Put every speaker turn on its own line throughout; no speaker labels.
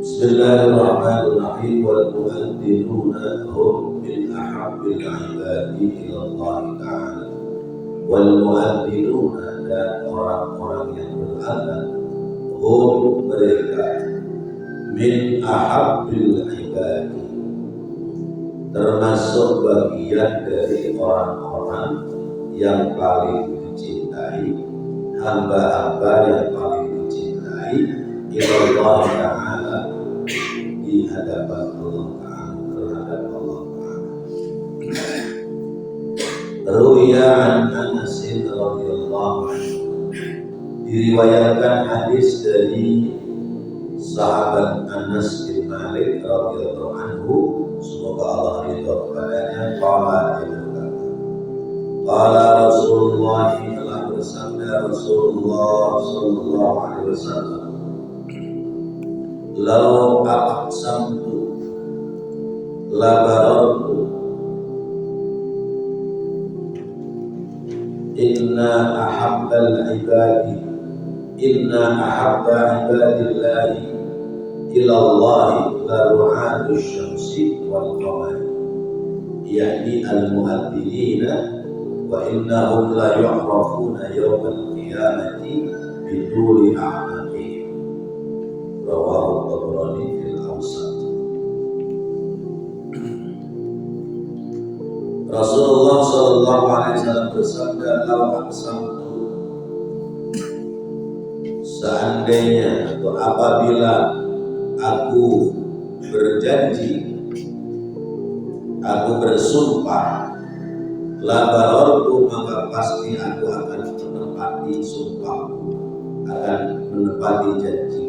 Bismillahirrahmanirrahim. Wal mu'adhdhinuna hum min ahabbil ibadi ila Allah Ta'ala. Wal mu'adhdhinuna, dan orang-orang yang berazan, hum mereka, min ahabbil ibadi, termasuk bagian dari orang-orang yang paling dicintai, hamba-hamba yang paling dicintai ila Allah Ta'ala, di hadapan Allah Ta'ala, terhadap Allah Ta'ala. Ruwiya an Anas radhiyallahu anhu, diriwayatkan hadis dari sahabat Anas bin Malik radhiyallahu anhu, semoga Allah ridha kepadanya. Qala, dia berkata, qala Rasulullah, telah bersabda Rasulullah sallallahu alaihi wasallam, law aqsamtu la barartu inna ahabba ibadillahi ila Allah la ru'atu syamsi wal qamari, yakni al-mu'adhdhinina, wa innahum la yu'rafuna yawmal qiyamati biduri a'maqihim. Rawahu Tabrani fil Awsat. Rasulullah sallallahu alaihi wasallam bersabda, law aqsamtu, seandainya atau apabila aku berjanji, aku bersumpah, la barartu, maka pasti aku akan menepati sumpahku, akan menepati janji.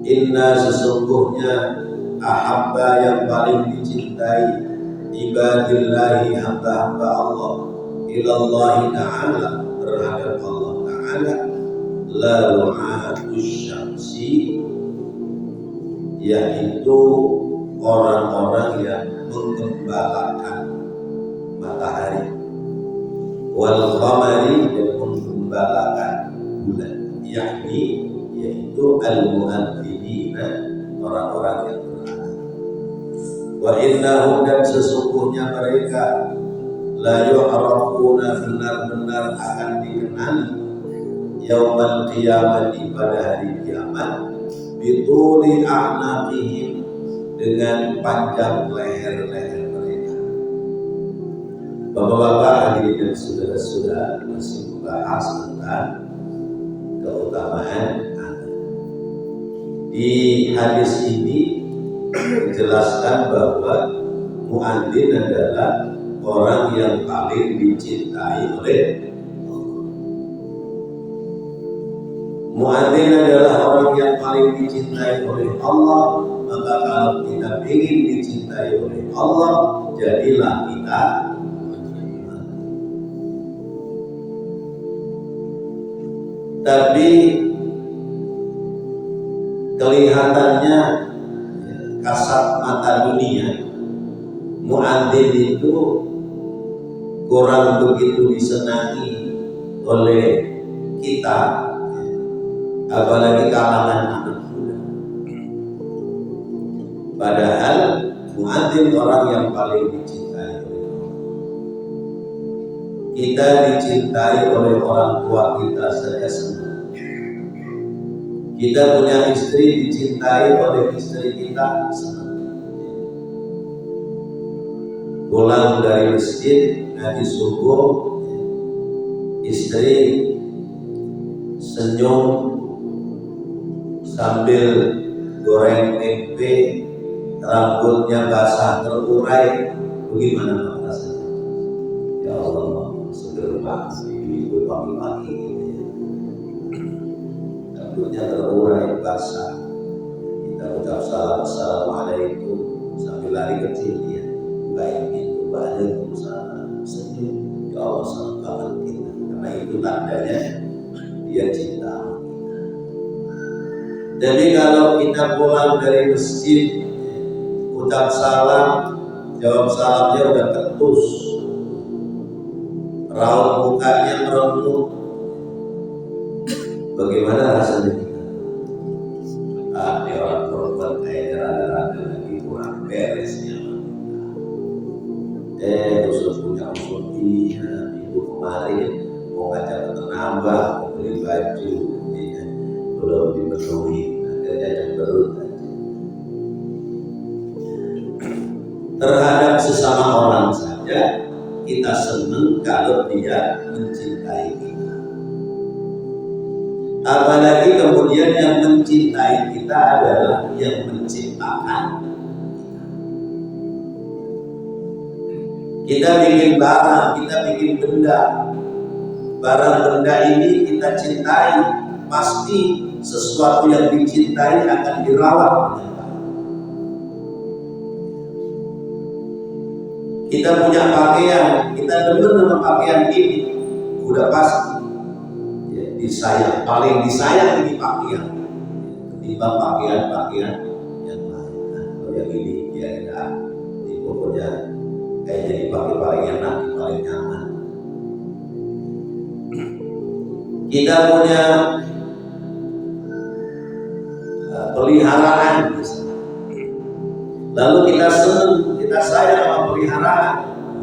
Inna, sesungguhnya, ahabba, yang paling dicintai, ibadillahi, hamba-hamba Allah, ilallahi ta'ala, terhadap Allah Ta'ala, la ru'atu syamsi, yaitu orang-orang yang menggembalakan matahari, wal qamari, dan menggembalakan bulan, yakni yaitu al-mu'adhdhinina, orang-orang yang berazan. Wa innahum, dan sesungguhnya mereka, la yu'rafuna, benar-benar akan dikenali, yaumal qiyamati, pada hari kiamat, bituli a'naqihim, dengan panjang leher-leher mereka. Bapak-bapak, hadirin dan saudara-saudara, masih membahas tentang keutamaan anak. Di hadis ini dijelaskan bahwa mu'adzin adalah orang yang paling dicintai oleh Allah. Mu'adzin adalah orang yang paling dicintai oleh Allah. Maka kalau kita ingin dicintai oleh Allah, jadilah kita mu'adzin. Tapi kelihatannya kasat mata dunia, mu'adzin itu kurang begitu disenangi oleh kita, apalagi kalangan anak muda. Padahal mu'adzin orang yang paling dicintai oleh Allah. Kita dicintai oleh orang tua kita saja senang. Kita punya istri, dicintai oleh istri kita, senang. Pulang dari masjid, ngaji subuh, istri senyum sambil goreng tempe, rambutnya basah terurai. Bagaimana rasanya? Ya Allah, seger banget ibu pagi-pagi ini. Rambutnya terurai basah, kita ucap salam, assalamualaikum, sambil lari kecil dia bukain pintu, waalaikumsalam, senyum. Ya Allah, senang banget kita, karena itu tandanya dia cinta kita. Jadi kalau kita pulang dari masjid, ucap salam, jawab salamnya udah ketus, raut mukanya meremut, bagaimana rasanya kita? Dia orang tua usul punya usul iya, minggu kemarin mau ngajak ke nambah, mau beli baju, ya, belum dipenuhi, akhirnya cemberut aja. Terhadap sesama orang saja kita senang kalau dia mencintai kita. Apalagi kemudian yang mencintai kita adalah yang menciptakan. Kita bikin barang, kita bikin benda. Barang benda ini kita cintai, pasti sesuatu yang dicintai akan dirawat. Kita punya pakaian, kita demen dengan pakaian ini, udah pasti ya, disayang, paling disayang ini pakaian ketimbang pakaian-pakaian yang lain. Nah, kalau yang ini ya enak, ini pokoknya kayaknya dipakai paling enak, paling nyaman. Kita punya peliharaan misalnya. Lalu kita senang, kita sayang sama peliharaan.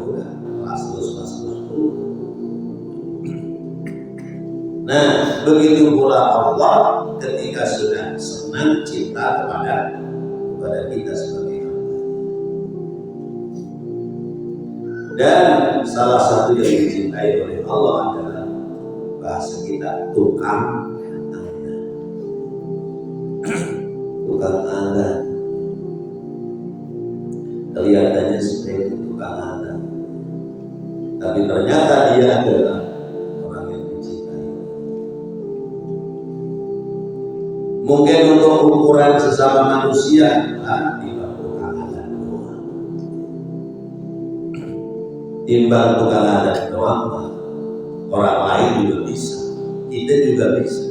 Udah, masuk. Nah, begitu pula Allah ketika sudah senang cinta kepada kita sebagai hamba. Dan salah satu yang dicintai oleh Allah adalah bahasa kita tukang angan. Tukang angan. Kelihatannya seperti tukang angan, tapi ternyata dia adalah orang yang dicintai. Mungkin untuk ukuran sesama manusia timbang tukang angan doang. Timbang tukang angan doang, orang lain juga bisa, kita juga bisa.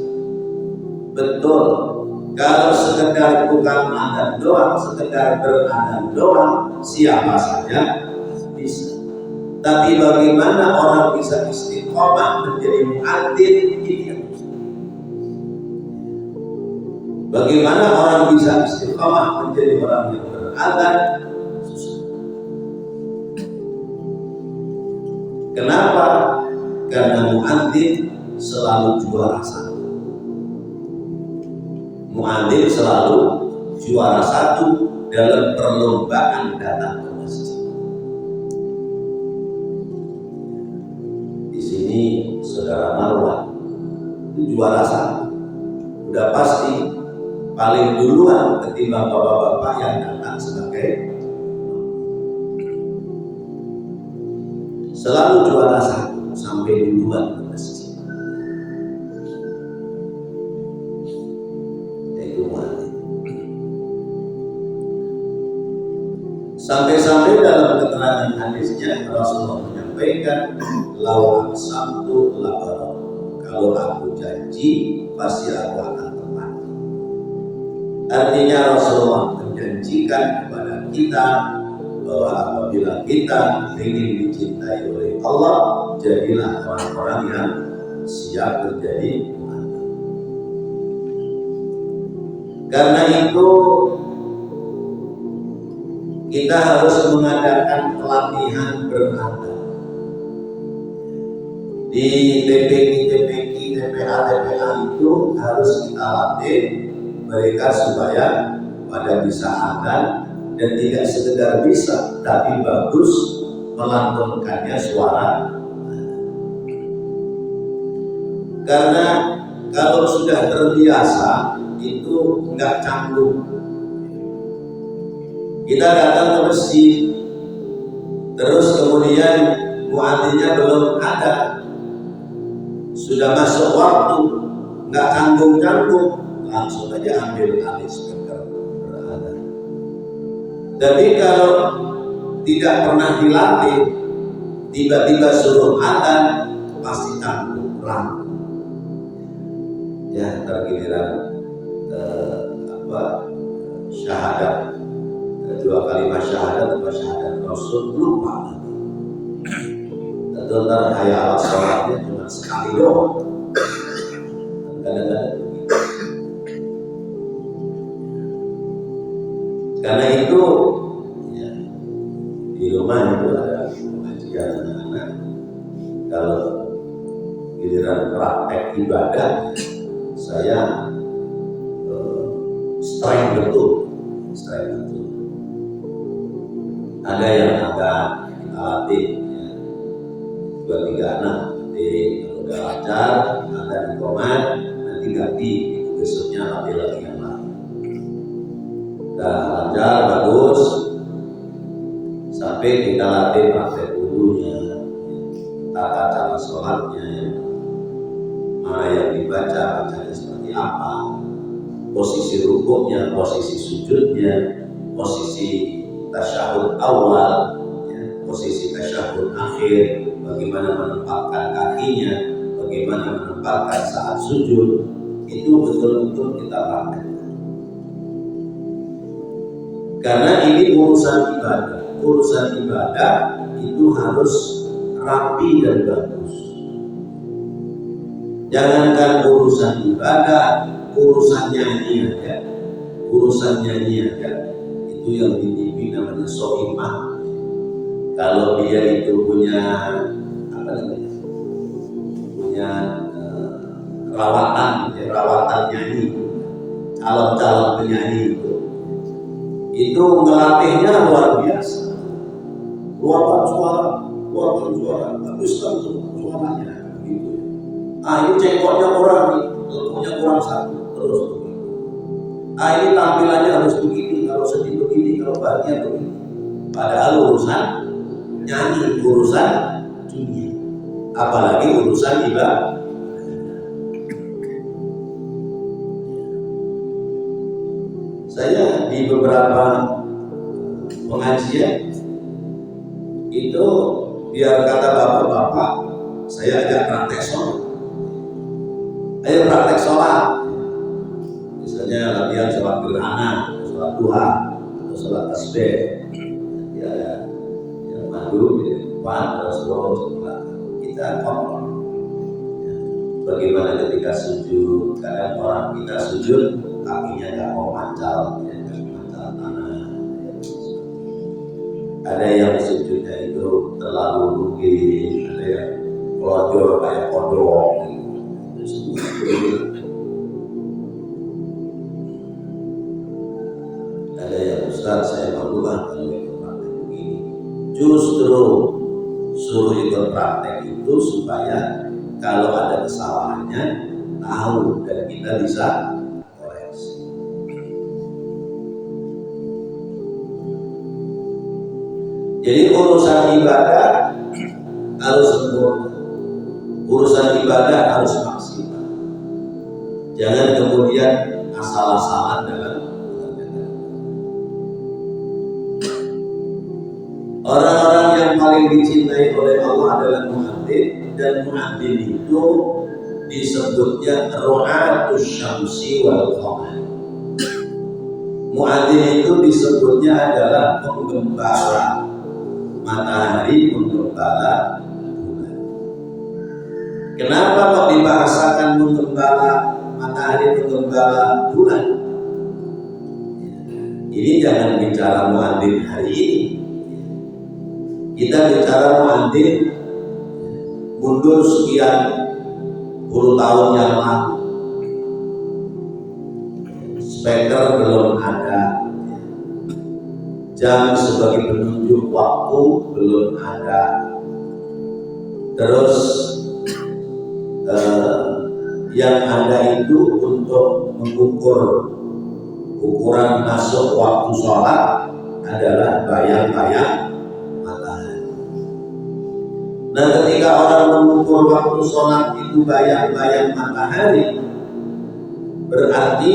Betul. Kalau sekedar tukang angan doang, sekedar berangan doang, siapa saja bisa. Tapi bagaimana orang bisa istiqomah menjadi muadzin, ini yang susah. Bagaimana orang bisa istiqomah menjadi orang yang berazan, susah. Kenapa? Karena muadzin selalu juara satu. Muadzin selalu juara satu dalam perlombaan datang ke masjid. Di sini saudara Marwan itu juara satu, udah pasti paling duluan ketimbang bapak-bapak yang datang sebagai selalu juara satu sampai duluan ke masjid. Sampai-sampai dalam keterangan hadisnya Rasulullah menyampaikan lau aqsamtu labarok, kalau aku janji pasti aku akan tepati. Artinya Rasulullah menjanjikan kepada kita bahwa apabila kita ingin dicintai oleh Allah, jadilah orang-orang yang siap menjadi muadzin. Karena itu kita harus mengadakan pelatihan berazan di TPQ, TPA itu harus kita latih mereka supaya pada bisa azan dan tidak sekedar bisa, tapi bagus melantunkannya suara. Karena kalau sudah terbiasa itu nggak canggung. Kita datang ke masjid, terus kemudian muadzinnya belum ada, sudah masuk waktu, nggak canggung-canggung, langsung aja ambil alih speaker berada. Tapi kalau tidak pernah dilatih, tiba-tiba suruh adzan, pasti canggung, pelan. Ya, tergiliran syahadat. Dua kalimat syahadat, Rasul lupa lagi. Tentu ntar hayya ala sholatnya cuma sekali doang. Kadang-kadang begitu. Karena itu ya, di rumah itu ada giliran praktek ibadah saya strength betul. Ada yang agak kita latih ya, 2-3 anak nanti kalau udah lancar ada di komat nanti ganti besoknya latih lagi yang lain. Udah lancar bagus sampai kita latih praktek wudunya, tata cara sholatnya, mana yang dibaca bacanya seperti apa, posisi rukuknya, posisi sujudnya, posisi tasyahud awal, ya, posisi tasyahud akhir, bagaimana menempatkan kakinya, bagaimana menempatkan saat sujud, itu betul-betul kita praktekkan. Karena ini urusan ibadah. Urusan ibadah itu harus rapi dan bagus. Jangankan urusan ibadah, urusan nyanyi aja itu yang di TV namanya soimah. Kalau dia itu punya rawatan nyanyi, calon penyanyi itu ngelatihnya luar biasa, keluarkan suara, habiskan suaranya gitu. Ini cengkoknya kurang nih, lepunya kurang satu, terus ini tampilannya harus begini, kalau sedih begini, kalau bahagia begini. Padahal urusan nyanyi, urusan dunia, apalagi urusan ibadah. Saya di beberapa pengajian itu biar kata bapak-bapak, saya ajak praktek sholat. Ayo praktek sholat. Misalnya latihan sholat gerhana, sholat duha, atau sholat tasbih. Ya, yang madu di depan terus kita kontrol. Bagaimana ketika sujud? Kadang orang kita sujud kakinya nggak mau mancal, mancal tanah. Ada yang sujudnya itu terlalu mungkin, ada yang kelojor kayak kodok. Ada yang Ustaz saya malu kalau ikut praktek begini. Justru suruh ikut praktek itu supaya kalau ada kesalahannya tahu dan kita bisa koreksi. Jadi urusan ibadah harus sempurna, urusan ibadah harus maksimal. Jangan kemudian asal-asalan dalam orang-orang yang paling dicintai oleh Allah adalah muadzin, dan muadzin itu disebutnya ru'atus syamsi wal qamar. Muadzin itu disebutnya adalah penggembala matahari, penggembala bulan. Kenapa kok dibahasakan menggembala matahari, penggembala bulan? Ini jangan bicara muadzin hari ini. Kita bicara muadzin mundur sekian puluh tahun yang lalu. Speaker belum ada, jam sebagai penunjuk waktu belum ada. Terus yang ada itu untuk mengukur ukuran masuk waktu sholat adalah bayang-bayang. Nah, ketika orang mengukur waktu sholat itu bayang-bayang matahari, berarti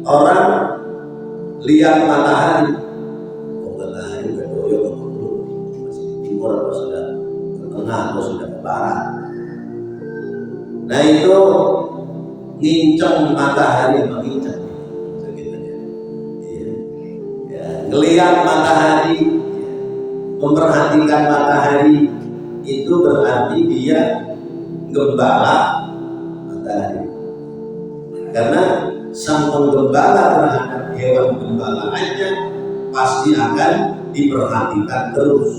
orang lihat matahari. Oh, matahari udah doyok masih di timur atau sudah ke tengah atau sudah ke barat. Nah, itu nginceng matahari, menginceng. Ngelihat matahari, memperhatikan matahari, itu berarti dia gembala matahari. Karena sang penggembala terhadap hewan gembalaannya pasti akan diperhatikan terus.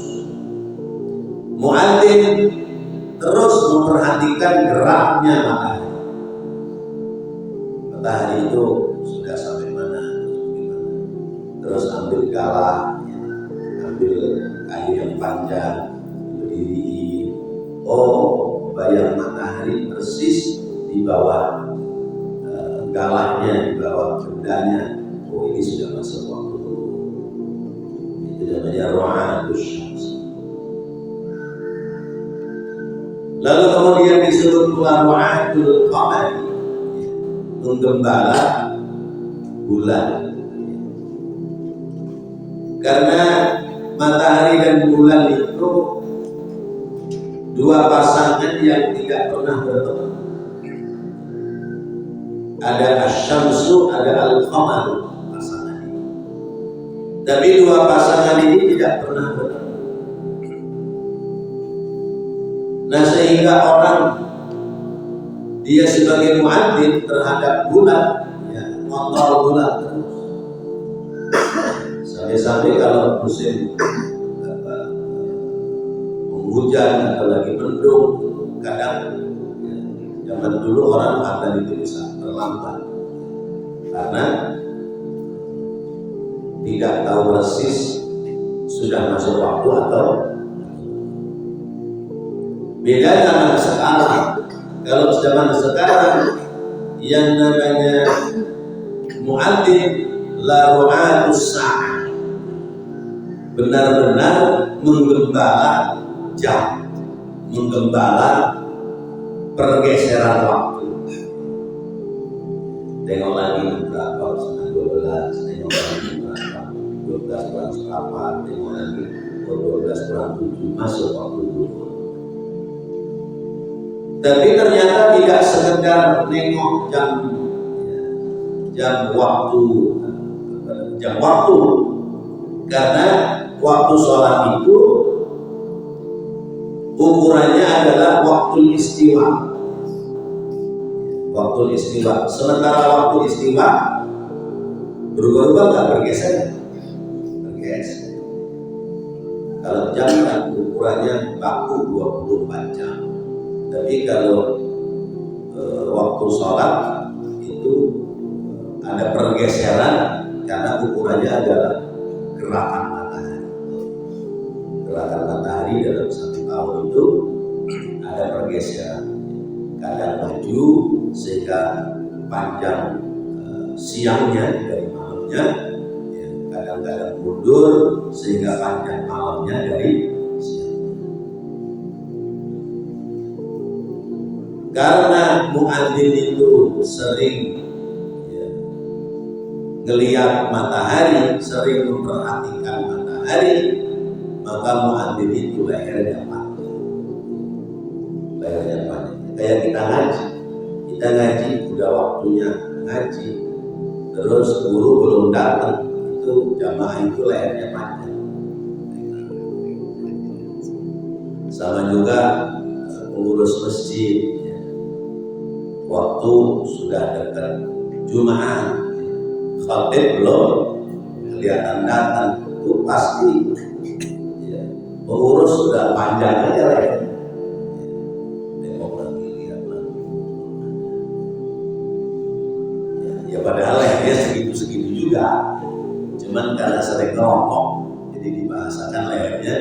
Muadzin terus memperhatikan geraknya matahari. Matahari itu sudah sampai mana, terus ambil galah, ambil kayu yang panjang, berdiri. Oh, bayang matahari persis di bawah galahnya, di bawah bendanya. Oh, ini sudah masuk waktu. Itu namanya ru'atus syams. Lalu kemudian disebut pula ru'atul qamar, menggembala bulan. Karena matahari dan bulan itu dua pasangan yang tidak pernah bertemu. Ada asyamsu, ada al-qamar pasangan ini. Tapi dua pasangan ini tidak pernah bertemu. Nah, sehingga orang dia sebagai muadzin terhadap bulan, ya, kontrol bulan terus. Sampai-sampai kalau musim hujan atau lagi mendung, kadang zaman dulu orang akan itu bisa terlambat karena tidak tahu persis sudah masuk waktu atau beda zaman sekarang. Kalau zaman sekarang yang namanya muadzin la ru'atus sa'ah, benar-benar menggembala jam, menggembala pergeseran waktu. Tengok lagi berapa, setengah 12, tengok lagi berapa, 12 kurang seperempat, tengok lagi 12 kurang 7, masuk waktu dulu. Tapi ternyata tidak sekedar nengok jam waktu, karena waktu sholat itu ukurannya adalah waktu istiwa. Waktu istiwa. Sementara waktu istiwa berubah-ubah nggak, bergeser? Bergeser. Kalau jam kan ukurannya baku 24 jam. Tapi kalau waktu sholat itu ada pergeseran karena ukurannya adalah gerakan matahari. Gerakan matahari dalam satu tahun itu ada pergeseran. Kadang maju sehingga panjang siangnya dari malamnya, ya, kadang-kadang mundur sehingga panjang malamnya dari siangnya. Karena muadzin itu sering ngelihat matahari, sering memperhatikan matahari, maka muadzin itu lehernya panjang. Lehernya panjang. Kayak kita ngaji udah waktunya ngaji, terus guru belum datang, itu jamaah itu lehernya panjang. Sama juga pengurus masjid, waktu sudah dekat Jumat, khatib belum kelihatan datang, itu pasti ya, pengurus sudah panjang aja lehernya. Ya padahal lehernya segitu-segitu juga, cuman karena sering ngerokok jadi dibahasakan lehernya.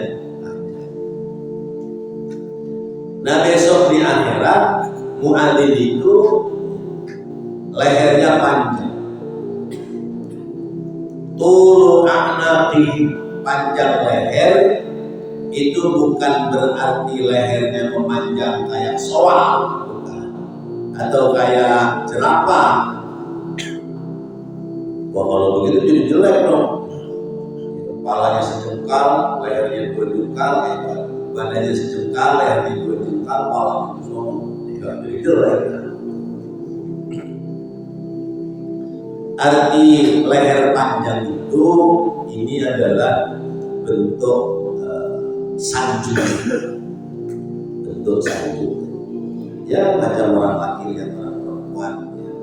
Nah, besok di akhirat muadzin itu lehernya panjang. Tulu a'naqi, panjang leher itu bukan berarti lehernya memanjang kayak soal, bukan, atau kayak jerapah. Wah, kalau begitu jadi jelek dong. Kepalanya sejengkal, lehernya 2 jengkal, badannya sejengkal, lehernya 2 jengkal, kepalanya kosong, jadi jelek. Arti leher panjang itu ini adalah bentuk sanjung, bentuk sanjung. Ya macam orang laki dan orang perempuan. Ya.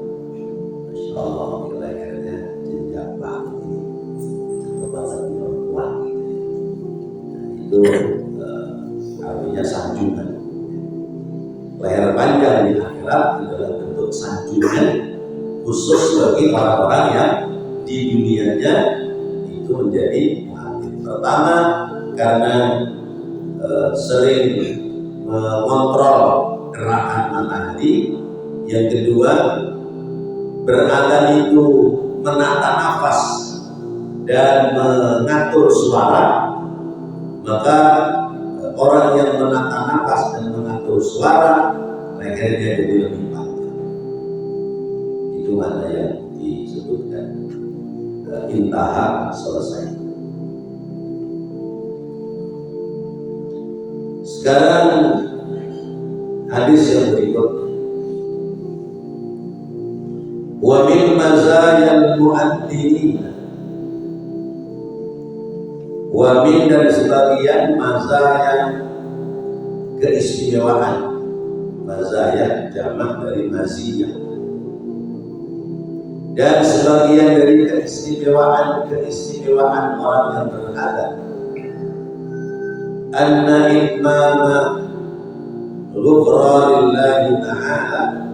Masya Allah, lehernya jenjang banget ini, banget perempuan. Nah, itu artinya sanjungan. terpanjang di akhirat adalah bentuk sanjungan khusus bagi orang-orang yang di dunianya itu menjadi muadzin. Pertama, karena sering mengontrol gerakan matahari. Yang kedua, berazan itu menata nafas dan mengatur suara, maka orang yang menata nafas dan mengatur suara lehernya jadi lebih panjang. Itu mana yang disebutkan intaha, selesai. Sekarang hadis yang berikut. Wa min mazayal mu'adzinin, wa min dan sebagian mazaya keistimewaan. Mazaya jamak dari maziyah. Dan sebagian dari keistimewaan orang yang beradab, anna itmama ghufranillahi ta'ala,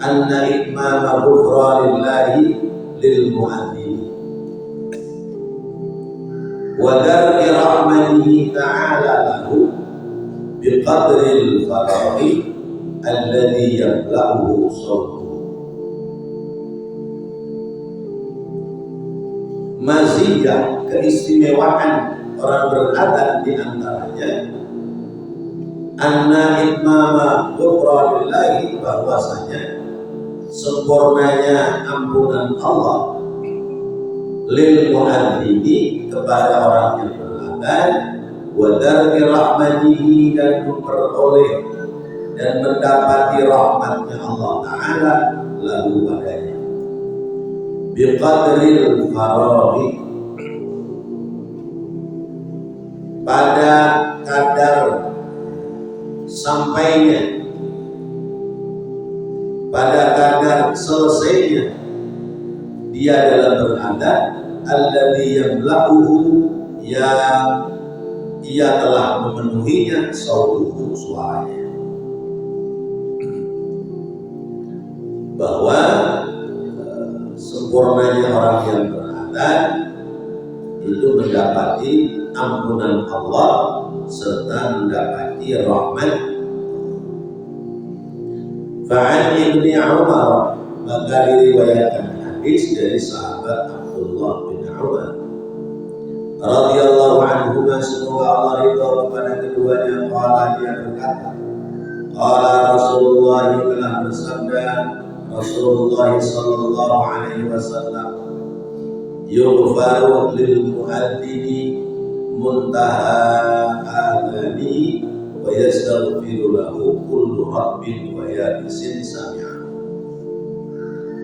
anna itmama ghufranillahi lil mu'adzin wa dar'i rahmatihi ta'ala lahu biqadri al-faraghi alladhi yablaghuhu sawtuhu. Maziyah keistimewaan orang beradab di antaranya anna itmama ghufranillahi, bahwasanya sempurnanya ampunan Allah lil mu'adzini kepada orang yang beradab, wa dar'i rahmatihi dan memperoleh dan mendapati rahmatnya Allah Ta'ala lalu padanya biqadril faraghi, pada kadar sampainya, pada kadar selesainya dia dalam beradab, alladzi yablaghuhu, yang ia telah memenuhinya sautuhu, suaranya. Bahwa sempurnanya orang yang beradab itu mendapati ampunan Allah serta mendapati rahmat. Fa'an ibni Umar, maka diriwayatkan hadis dari sahabat Abdullah bin Umar radhiyallahu anhu, semoga Allah ridha kepada keduanya. Qala, dia berkata, qala Rasulullah, telah bersabda Rasulullah sallallahu alaihi wasallam, yughfaru lil mu'adzini muntaha adani wa yastaghfiru lahu kullu rabbin wa yabisin sami'a.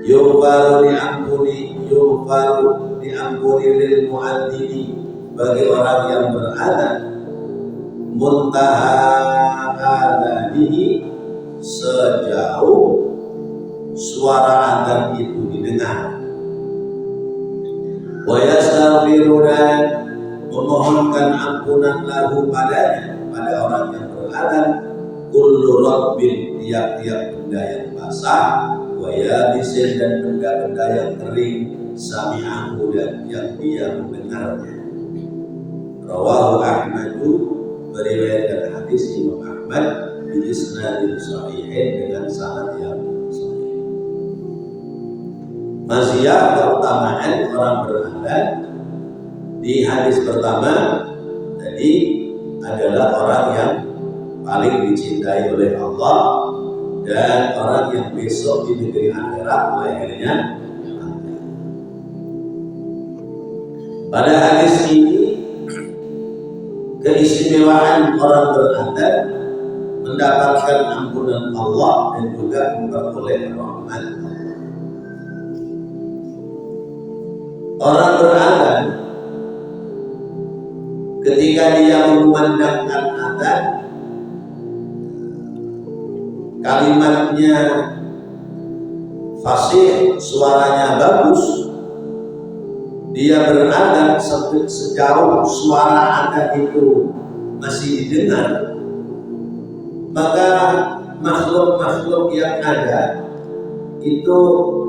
Yughfaru diampuni lil mu'adzini, bagi orang yang beradab, muntaha adanihi, sejauh suara adzan itu didengar, wa yastaghfiru, dan memohonkan ampunan lahu padanya, pada orang yang beradab, kullu rabbin, tiap-tiap benda yang basah, wa yabisin, dan benda-benda yang kering, sami'ahu, dan yang dia mendengarnya. Rawahu Ahmadu, meriwayatkan hadis Imam Ahmad bi isnadin sahihin, dengan sanad yang sahih. Maziyah keutamaan orang beradab di hadis pertama tadi adalah orang yang paling dicintai oleh Allah dan orang yang besok di negeri akhirat lehernya panjang. Pada hadis ini keistimewaan orang beradab mendapatkan ampunan Allah dan juga memperoleh rahmat Allah. Orang beradab ketika dia mengumandangkan adzan, kalimatnya fasih, suaranya bagus, dia beradab sejauh suara adzan itu masih didengar, maka makhluk-makhluk yang ada itu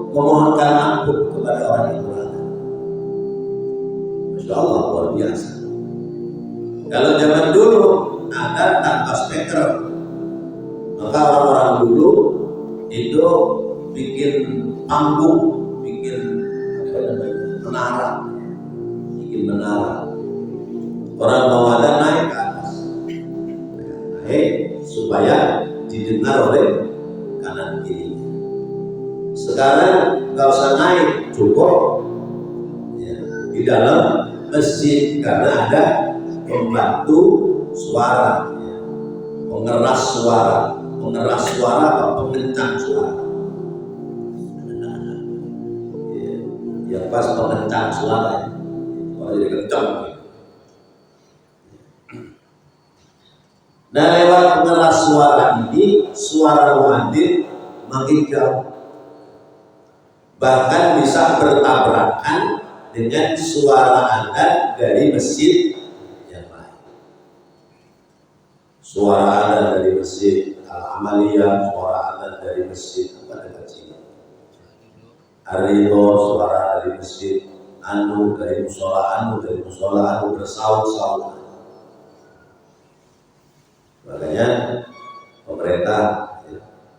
memohonkan ampun kepada orang itu. Masya Allah, luar biasa. Kalau zaman dulu ada tanpa speaker, maka orang-orang dulu itu bikin panggung, bikin menara. Orang mau ada naik ke atas, supaya didengar oleh kanan kiri. Sekarang nggak usah naik, cukup ya, di dalam masjid karena ada pembantu suara, ya, pengeras suara atau pengencang suara. Ya, yang pas pengencang suara, kalau jadi kencang. Nah, lewat pengeras suara ini, suara muadzin makin jauh. Bahkan bisa bertabrakan dengan suara adzan dari masjid yang lain. Suara adzan dari masjid Al-Amaliyah, suara adzan dari masjid apa dekat sini? Ar-Ridho, suara dari masjid Anu, dari musola Anu bersaut-sautan. Makanya pemerintah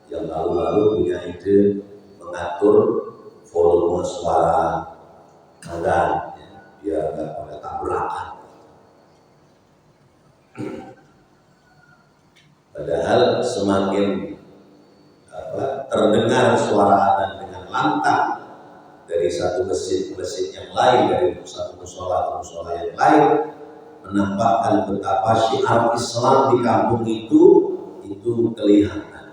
yang lalu-lalu punya ide mengatur volume suara adzan biar nggak pada tabrakan. Padahal semakin terdengar suara adzan dengan lantang dari satu masjid ke masjid yang lain, dari satu musola ke musola yang lain, menampakkan betapa syiar Islam di kampung itu kelihatan.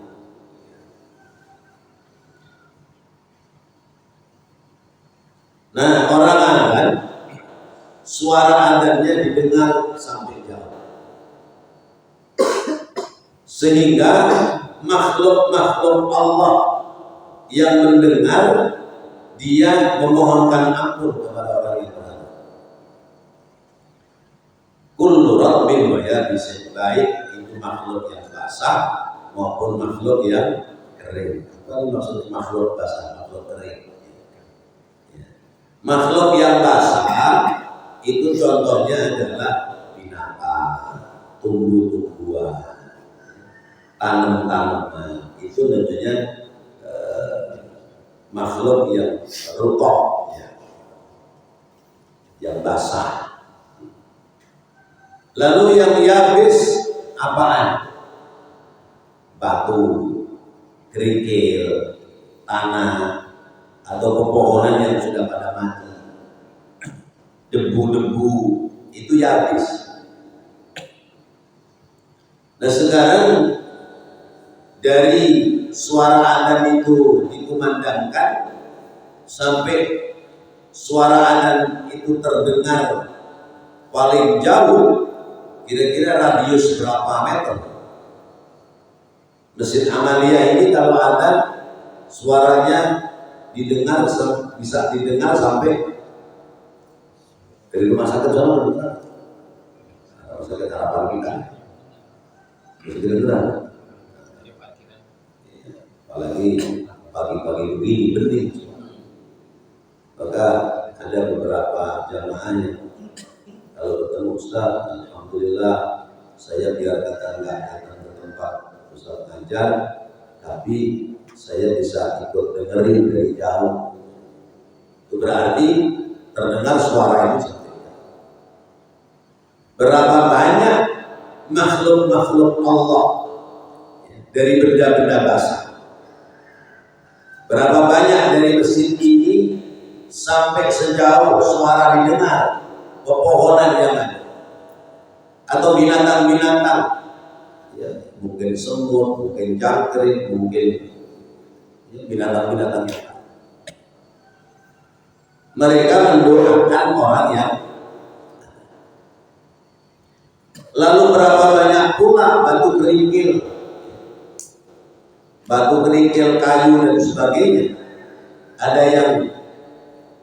Nah, orang adzan, suara adzannya didengar sampai jauh, sehingga makhluk-makhluk Allah yang mendengar dia memohonkan ampun kepada orang yang berada. Kullu rabbin wa yabisin, baik itu makhluk yang basah maupun makhluk yang kering. Apa maksud makhluk basah, makhluk kering? Makhluk yang basah itu contohnya adalah binatang, tumbuh-tumbuhan, tanam-tanaman. Itu namanya makhluk yang rukoh, yang basah. Lalu yang yabis apaan? Batu, kerikil, tanah, atau pepohonan yang sudah pada mati, debu-debu, itu yabis. Nah, sekarang dari suara adzan itu dikumandangkan sampai suara adzan itu terdengar paling jauh, kira-kira radius berapa meter? Masjid Amaliyah ini kalau adzan suaranya didengar, bisa didengar sampai dari rumah sakit sana, rumah sakit harapan kita bisa didengar. Apalagi pagi-pagi begini bening, maka ada beberapa jamaahnya kalau ketemu Ustaz, alhamdulillah saya biarkan nggak datang ke tempat Ustaz ngajar, tapi saya bisa ikut dengerin dari jauh. Itu berarti terdengar suara itu sampai jauh. Berapa banyak makhluk-makhluk Allah dari benda-benda basah, berapa banyak dari masjid ini sampai sejauh suara didengar, pepohonan yang ada, atau binatang-binatang, ya, mungkin semut, mungkin jangkrik, mungkin binatang-binatang yang ada. Mereka mendoakan orang yang. Lalu berapa banyak pula batu kerikil, kayu dan sebagainya. Ada yang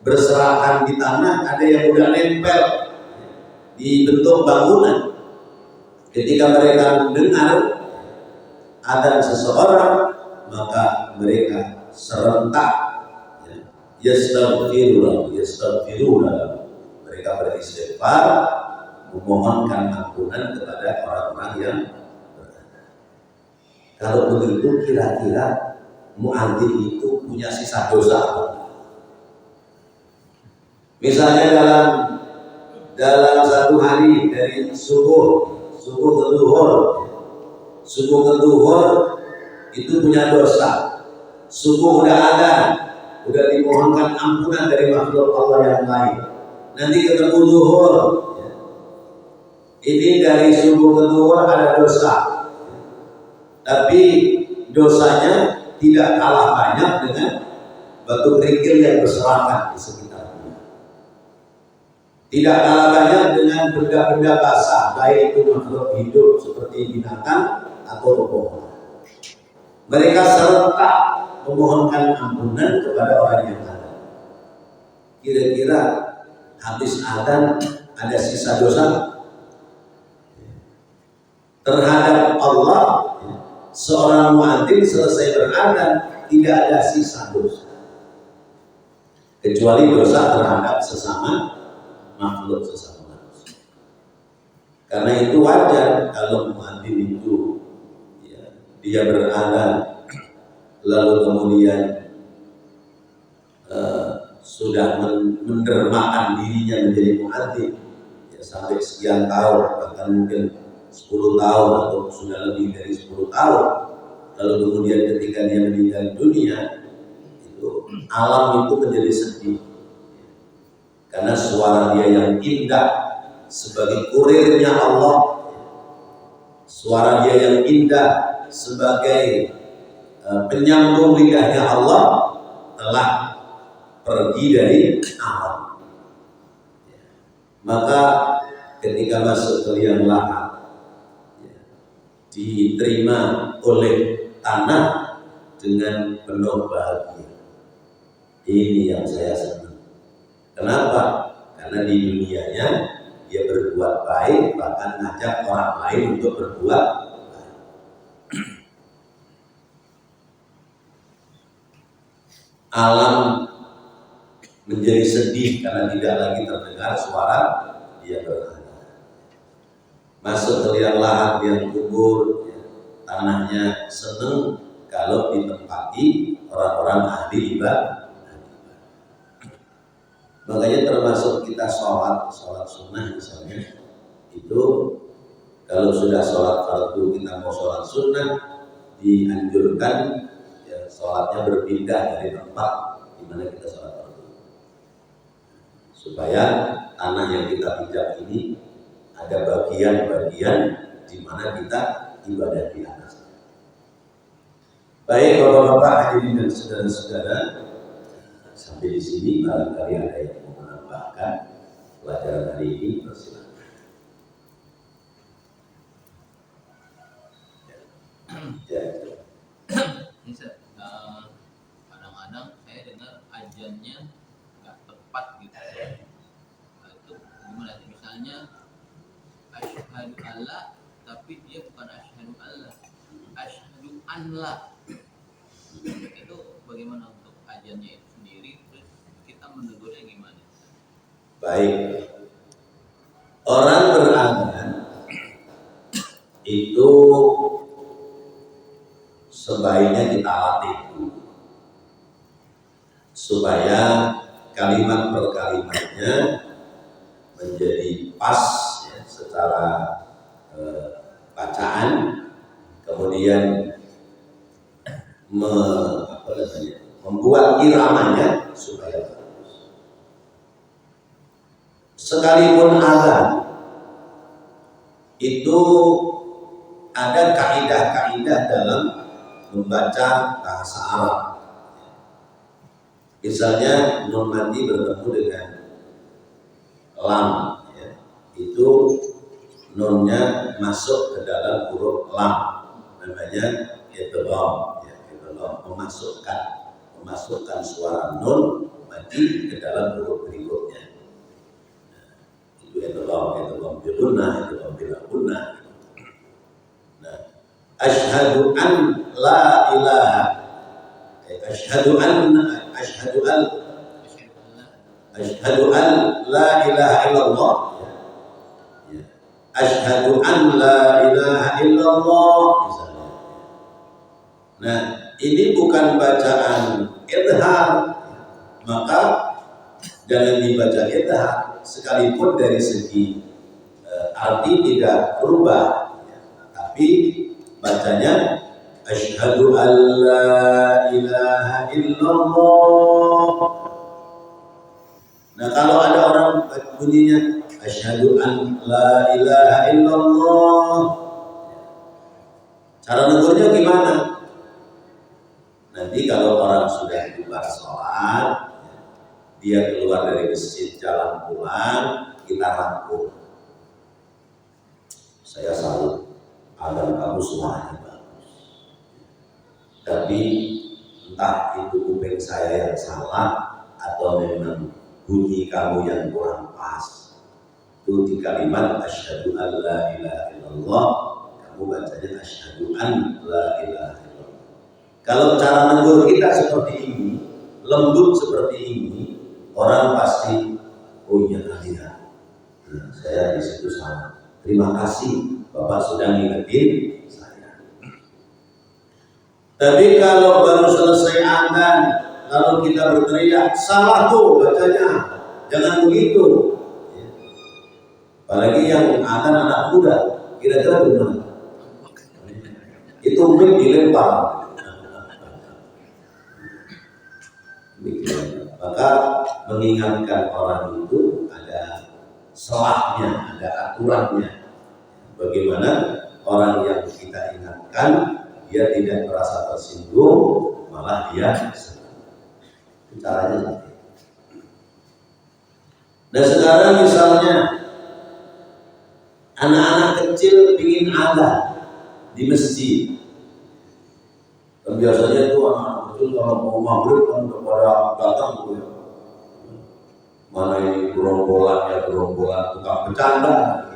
berserakan di tanah, ada yang udah nempel di bentuk bangunan. Ketika mereka mendengar adzan seseorang, maka mereka serentak yastaghfiruna, mereka beristighfar, memohonkan ampunan kepada orang-orang yang berada. Kalau begitu kira-kira muadzin itu punya sisa dosa apa? Misalnya dalam satu hari dari subuh ke zuhur itu punya dosa. Subuh udah ada, udah dimohonkan ampunan dari makhluk Allah yang lain. Nanti ketemu zuhur, ini dari subuh ke zuhur ada dosa, tapi dosanya tidak kalah banyak dengan batu kerikil yang berserakan di sekitarnya. Tidak kalah banyak dengan benda-benda basah, baik itu makhluk hidup seperti binatang atau pohon. Mereka serentak memohonkan ampunan kepada orang yang ada. Kira-kira habis adzan ada sisa dosa terhadap Allah? Seorang muadzin selesai beradzan tidak ada sisa dosa, kecuali dosa terhadap sesama makhluk, sesama manusia. Karena itu wajar kalau muadzin itu dia beradzan lalu kemudian sudah mendermakan dirinya menjadi muadzin sampai sekian tahun, bahkan mungkin 10 tahun atau sudah lebih dari 10 tahun, lalu kemudian ketika dia meninggal dunia, itu alam itu menjadi sedih karena suara dia yang indah sebagai kurirnya Allah, suara dia yang indah sebagai penyambung lidahnya Allah telah pergi dari alam. Maka ketika masuk ke liang lahat, diterima oleh tanah dengan penuh bahagia. Ini yang saya senang. Kenapa? Karena di dunianya dia berbuat baik, bahkan ngajak orang lain untuk berbuat baik. Alam menjadi sedih karena tidak lagi terdengar suara dia berada. Masuk ke liang lahat, liang kubur, tanahnya senang kalau ditempati orang-orang ahli ibadah. Makanya termasuk kita sholat sunnah misalnya, itu kalau sudah sholat fardu, kita mau sholat sunnah, dianjurkan sholatnya berpindah dari tempat di mana kita sholat fardu, supaya tanah yang kita pijak ini ada bagian-bagian di mana kita ibadah di atas. Baik bapak-bapak, hadirin dan saudara-saudara, sampai di sini barangkali ada yang mau menambahkan pelajaran hari ini, persilakan.
Kadang-kadang saya dengar ajannya nggak tepat gitu. Itu gimana? Misalnya asyhadu alla, tapi dia bukan asyhadu alla, asyhadu anla. Itu bagaimana untuk ajannya itu sendiri? Terus kita menegurnya gimana?
Baik, orang beradzan itu sebaiknya kita latih dulu supaya kalimat per kalimatnya menjadi pas ya, secara bacaan, kemudian membuat iramanya supaya bagus. Sekalipun azan itu ada kaidah-kaidah dalam membaca bahasa Arab. Misalnya nun mati bertemu dengan lam, ya, itu nunnya masuk ke dalam huruf lam, namanya idgham, ya, memasukkan suara nun mati ke dalam huruf berikutnya. Itu idgham bi gunnah, idgham bila gunnah. Nah, Asyhadu an la ilaha asyhadu an asyhadu an asyhadu an la ilaha illallah. Asyhadu an la ilaha illallah misalnya. Nah, ini bukan bacaan idhar, maka jangan dibaca idhar sekalipun dari segi arti tidak berubah, tapi bacanya asyhadu an la ilaha illallah. Nah, kalau ada orang bunyinya asyhadu an la ilaha illallah, cara negurnya gimana? Nanti kalau orang sudah bubar sholat, dia keluar dari masjid jalan pulang, kita rangkul. Saya salut, adhan kamu semuanya bagus. Tapi entah itu kuping saya yang salah atau memang bunyi kamu yang kurang pas. Itu di kalimat asyhadu an la ilaha illallah, kamu bacanya asyhadu an la ilaha illallah. Kalau cara negur kita seperti ini, lembut seperti ini, orang pasti oh iya kalian. Nah, saya di situ sama. Terima kasih Bapak sudah ngingetin saya. Tapi kalau baru selesai adzan lalu kita berteriak salah tuh bacanya, jangan begitu. Apalagi yang adzan anak muda, kira-kira gimana? Itu mic dilempar. Maka mengingatkan orang itu ada selahnya, ada aturannya. Bagaimana orang yang kita ingatkan dia tidak merasa tersinggung, malah dia senang. Caranya seperti itu. Dan sekarang misalnya anak-anak kecil ingin adzan di masjid. Dan biasanya itu anak-anak kecil kalau mau maghrib kan kepada datang tuh ya. Mana ini gerombolan tukang bercanda.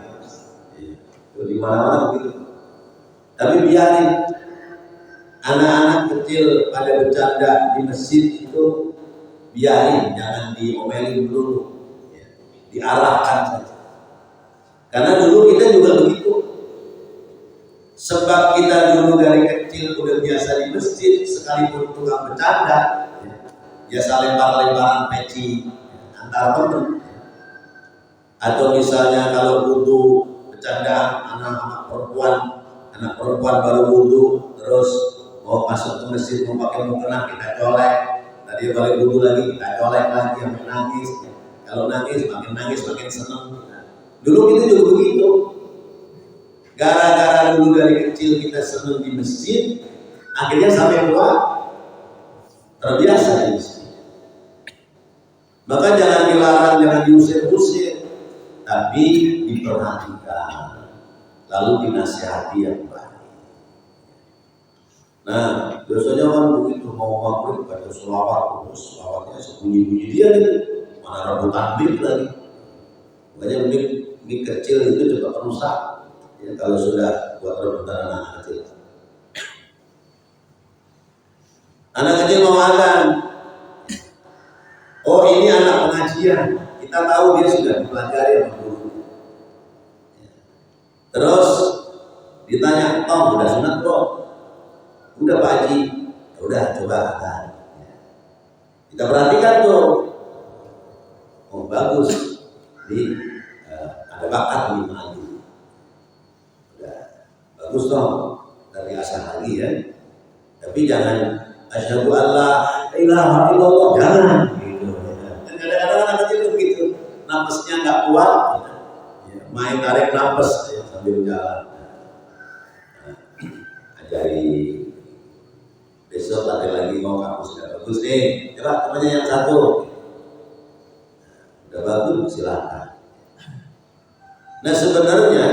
Di mana-mana begitu. Tapi biarin anak-anak kecil pada bercanda di masjid itu, biarin, jangan diomelin dulu, diarahkan saja. Karena dulu kita juga begitu. Sebab kita dulu dari kecil udah biasa di masjid, sekalipun tukang bercanda, biasa lempar-lemparan peci antar teman. Atau misalnya kalau wudu bercandaan anak perempuan baru wudu terus mau masuk ke masjid mau pakai mukena kita colek, tadi balik wudu lagi kita colek lagi sampai nangis. Kalau nangis makin senang. Dulu kita juga begitu. Gara-gara dulu dari kecil kita senang di masjid, akhirnya sampai tua terbiasa di masjid. Maka jangan dilarang, jangan diusir-usir, tapi diperhatikan, lalu dinasihati yang baik. Nah, biasanya kan begitu mau maghrib baca sholawat, terus sholawatnya sebunyi-bunyi dia nih, mana rebutan mic lagi. Makanya mic kecil itu juga rusak. Ya, kalau sudah buat rebutan anak kecil. Anak kecil mau adzan. Oh ini anak pengajian. Kita tahu dia sudah dipelajari sama guru. Terus ditanya, Tom udah sunat bro? Udah Pak Haji. Udah coba adzan. Kita perhatikan tuh. Oh bagus. Ini ada bakat di mana? Bagus dong, dari asal lagi ya. Tapi jangan asyhadu an la ilaha illallah, jangan gitu. Dan kadang-kadang anak kecil begitu, napasnya nggak kuat, ya, main tarik napas ya, sambil jalan. Nah, ajari besok ada lagi mau kamu sudah bagus nih, coba temannya yang satu, udah bagus silakan. Nah sebenarnya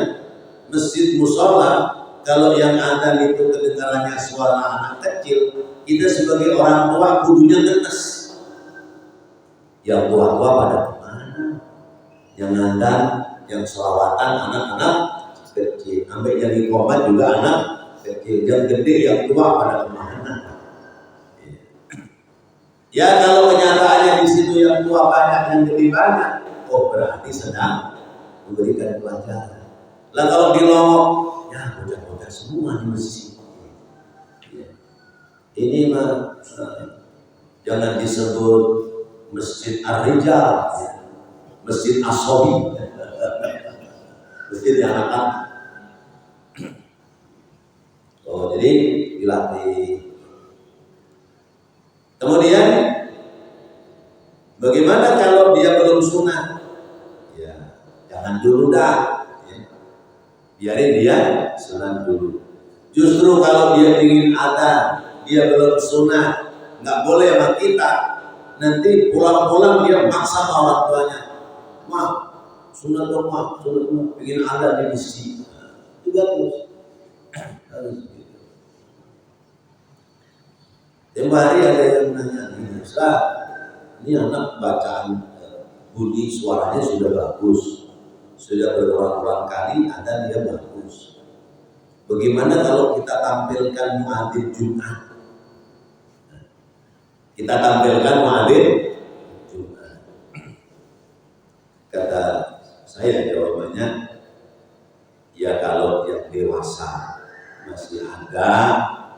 masjid musola kalau yang ada itu kedengarannya suara anak kecil, kita sebagai orang tua kudunya ngetes. Yang tua-tua pada kemana? Yang ngandan, yang selawatan anak-anak kecil. Sampai jadi komat juga anak kecil, yang gede, yang tua pada kemana? Ya kalau kenyataannya di situ yang tua banyak, yang gede banyak, oh berarti sedang memberikan pelajaran. Lah kalau di Lombok, ya bocah-bocah semua di masjid. Ya. Ini mah jangan disebut Masjid Ar-Rijal, ya. Masjid As-Sobi, masjid yang anak-anak. Oh jadi dilatih. Kemudian bagaimana kalau dia belum sunat? Ya, jangan dulu dah. Ya. Biarin dia sunat dulu. Justru kalau dia ingin ada, dia belum sunat, nggak boleh sama kita. Nanti pulang-pulang dia maksa sama orang tuanya. Mah, sunat dong, mah, sunat dong, ingin ada di masjid. Itu bagus. Tiap hari ada yang nanya, Ustaz, ini anak bacaan bunyi suaranya sudah bagus, sudah berulang-ulang kali ada dia bagus. Bagaimana kalau kita tampilkan muadzin Jumat? Kita tampilkan muadzin Jumat. Kata saya jawabannya, ya kalau yang dewasa masih ada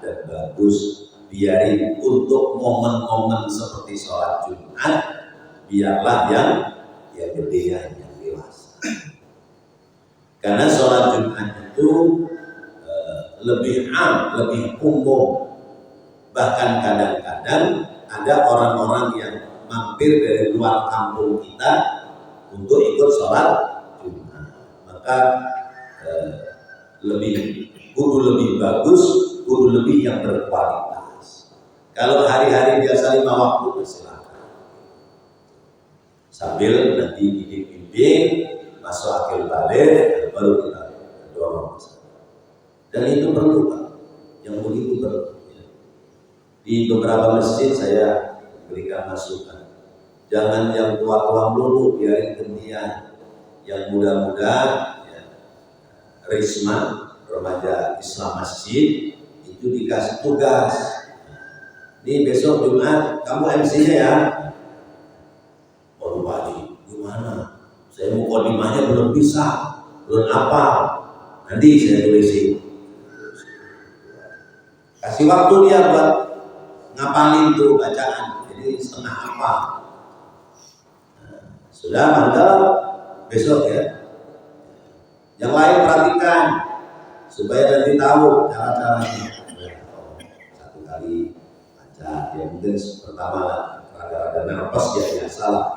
dan bagus, biarin untuk momen-momen seperti sholat Jumat, biarlah yang gedean, yang dewasa. Karena sholat Jumat itu lebih lebih umum. Bahkan kadang-kadang ada orang-orang yang mampir dari luar kampung kita untuk ikut sholat Jumat. Maka kudu lebih bagus, kudu lebih yang berkualitas. Kalau hari-hari biasa 5 waktu, silakan. Sambil nanti bimbing, masuk akil balik, baru kita dorong. Dan itu perlu, Pak. Yang begitu perlu. Di beberapa masjid saya berikan masukan. Jangan yang tua-tua dulu, biarin gantian. Yang muda-muda, ya, Risma, remaja Islam Masjid, itu dikasih tugas. Ini besok Jumat, kamu MC-nya ya. Waduh Pak Haji, gimana? Saya mau kodimahnya belum bisa, belum apa. Nanti saya tulisin. Kasih waktu dia buat ngapalin tuh bacaan. Jadi setengah apa. Nah, sudah mantap, besok ya. Yang lain perhatikan supaya nanti tahu cara-caranya. Satu kali baca, ya mungkin pertama rada-rada nervous ya biasa lah.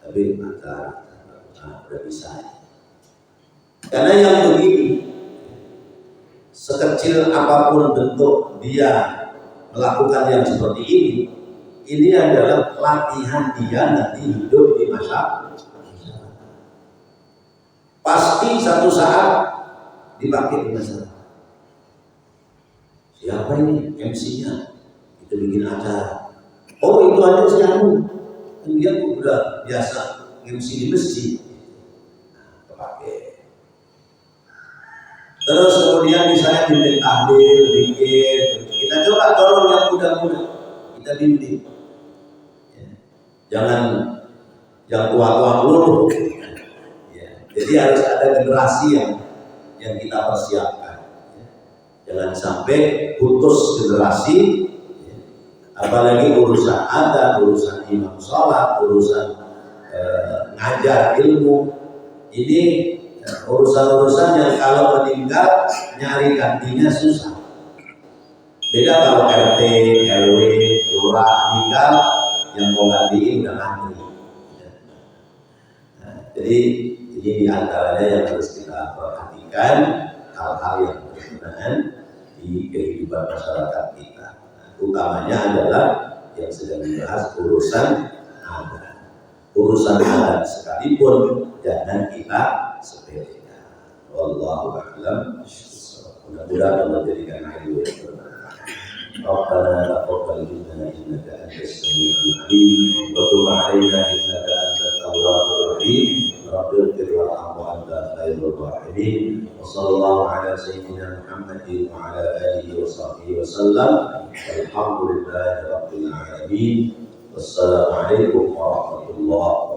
Tapi baca, udah bisa. Karena yang begini, sekecil apapun bentuk dia melakukan yang seperti ini adalah latihan dia nanti hidup di masa pasti satu saat dipakai di masyarakat. Siapa ini MC-nya? Kita bikin acara. Oh itu aja sekarang. Dan dia udah biasa MC di masjid. Nah, kepake. Terus kemudian misalnya bimbing tahlil, zikir. Kita coba tolong yang muda-muda. Kita bimbing. Ya. Jangan yang tua-tua dulu. Jadi harus ada generasi yang kita persiapkan. Jangan sampai putus generasi, apalagi urusan adat, urusan imam sholat, urusan ngajar ilmu. Ini urusan-urusan yang kalau meninggal nyari gantinya susah. Beda kalau RT, RW, lurah meninggal, yang mau gantiin udah ngantri. Jadi ini diantaranya yang harus kita perhatikan, hal-hal yang berkenaan di kehidupan masyarakat kita. Nah, utamanya adalah yang sedang dibahas urusan adat. Urusan adat sekalipun jangan kita sepelekan. Wallahu a'lam. Mudah-mudahan Allah jadikan ilmu yang bermanfaat. Rabbana taqabbal minna innaka antas samiul alim wa tub 'alaina innaka antat tawwabur rahim. Rabbil اغفر وارحم وأنت خير الراحمين. وصلى الله على سيدنا محمد وعلى آله وصحبه وسلم. والحمد لله رب العالمين. والسلام عليكم ورحمة الله